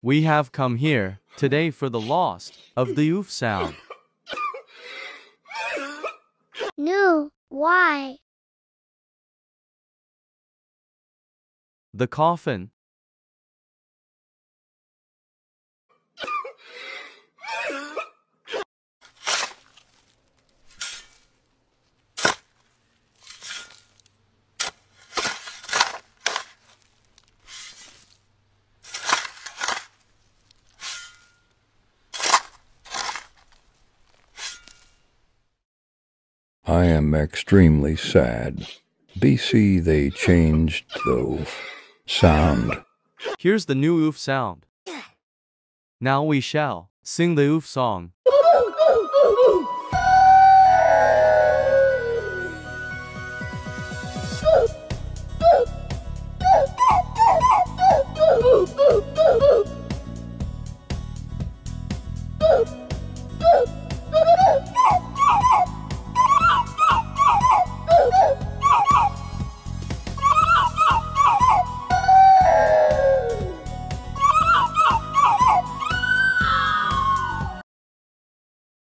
We have come here today for the lost of the oof sound. No, why? The coffin. I am extremely sad. BC they changed the oof sound. Here's the new oof sound. Now we shall sing the oof song.